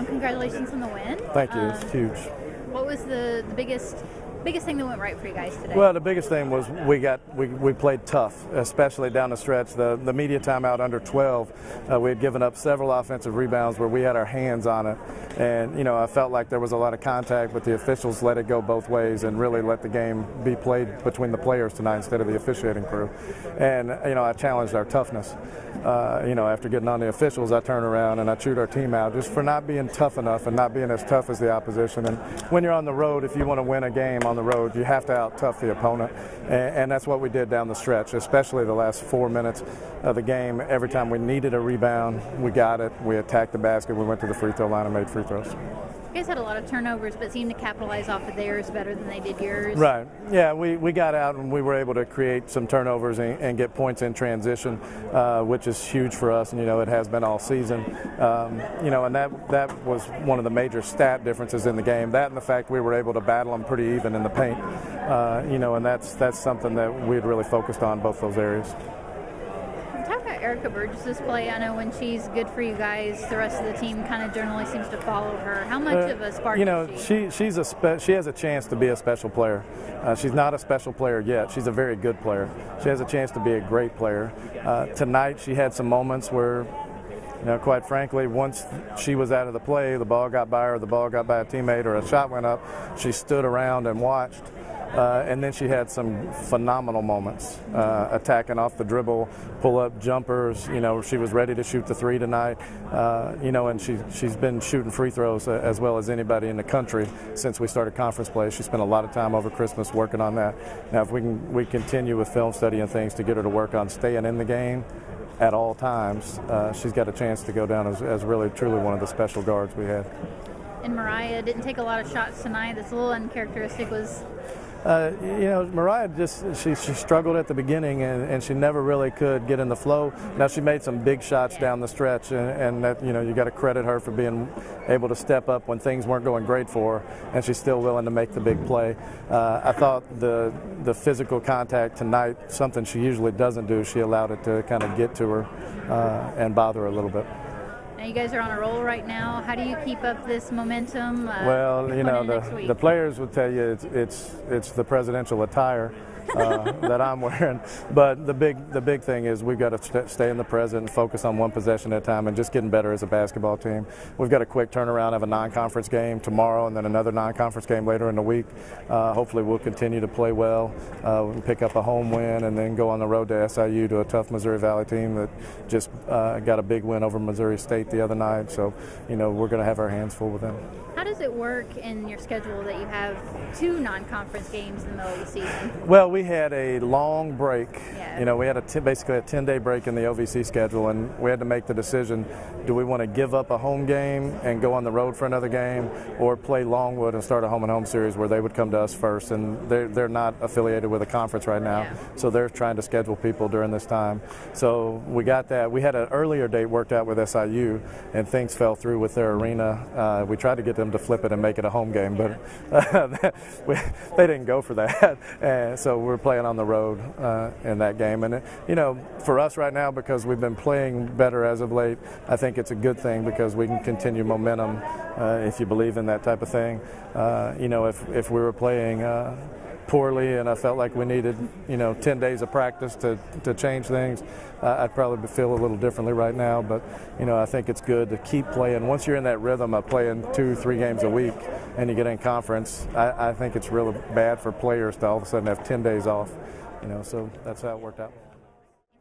Congratulations on the win. Thank you. It's huge. What was the biggest thing that went right for you guys today? Well, the biggest thing was we played tough, especially down the stretch. The media timeout under 12, we had given up several offensive rebounds where we had our hands on it, and I felt like there was a lot of contact, but the officials let it go both ways and really let the game be played between the players tonight instead of the officiating crew. And I challenged our toughness. After getting on the officials, I turned around and I chewed our team out just for not being tough enough and not being as tough as the opposition. And when you're on the road, if you want to win a game on the road, you have to out-tough the opponent, and that's what we did down the stretch, especially the last 4 minutes of the game. Every time we needed a rebound, we got it, we attacked the basket, we went to the free throw line and made free throws. You guys had a lot of turnovers, but seemed to capitalize off of theirs better than they did yours. Right. Yeah, we got out and we were able to create some turnovers and get points in transition, which is huge for us, and it has been all season. And that was one of the major stat differences in the game. That and the fact we were able to battle them pretty even in the paint. And that's something that we'd really focused on, both those areas. Talk about Erica Burgess' play. I know when she's good for you guys, the rest of the team kind of generally seems to follow her. How much of a spark is she? She has a chance to be a special player. She's not a special player yet. She's a very good player. She has a chance to be a great player. Tonight she had some moments where, quite frankly, once she was out of the play, the ball got by her, the ball got by a teammate, or a shot went up, she stood around and watched. And then she had some phenomenal moments, attacking off the dribble, pull-up jumpers. She was ready to shoot the three tonight. And she's been shooting free throws as well as anybody in the country since we started conference play. She spent a lot of time over Christmas working on that. Now, if we continue with film study and things to get her to work on staying in the game at all times, she's got a chance to go down as really, truly one of the special guards we had. And Mariah didn't take a lot of shots tonight. That's a little uncharacteristic. Mariah she struggled at the beginning and she never really could get in the flow. Now she made some big shots down the stretch, and that you got to credit her for being able to step up when things weren't going great for her, and she's still willing to make the big play. I thought the physical contact tonight, something she usually doesn't do, she allowed it to kind of get to her and bother her a little bit. Now you guys are on a roll right now. How do you keep up this momentum? Well, the players would tell you it's the presidential attire that I'm wearing. But the big thing is we've got to stay in the present and focus on one possession at a time and just getting better as a basketball team. We've got a quick turnaround of a non-conference game tomorrow and then another non-conference game later in the week. Hopefully we'll continue to play well, we can pick up a home win, and then go on the road to SIU, to a tough Missouri Valley team that just got a big win over Missouri State the other night. So, we're going to have our hands full with them. How does it work in your schedule that you have 2 non-conference games in the middle of the season? Well, we had a long break. Yeah. We had basically a 10-day break in the OVC schedule, and we had to make the decision: do we want to give up a home game and go on the road for another game, or play Longwood and start a home-and-home series where they would come to us first? And they're not affiliated with a conference right now, so they're trying to schedule people during this time. So we got that. We had an earlier date worked out with SIU, and things fell through with their arena. We tried to get them to flip it and make it a home game, but they didn't go for that. And so we're playing on the road in that game. And, for us right now, because we've been playing better as of late, I think it's a good thing because we can continue momentum if you believe in that type of thing. If we were playing poorly and I felt like we needed 10 days of practice to change things, I'd probably feel a little differently right now. But I think it's good to keep playing. Once you're in that rhythm of playing 2-3 games a week and you get in conference, I think it's really bad for players to all of a sudden have 10 days off. So that's how it worked out.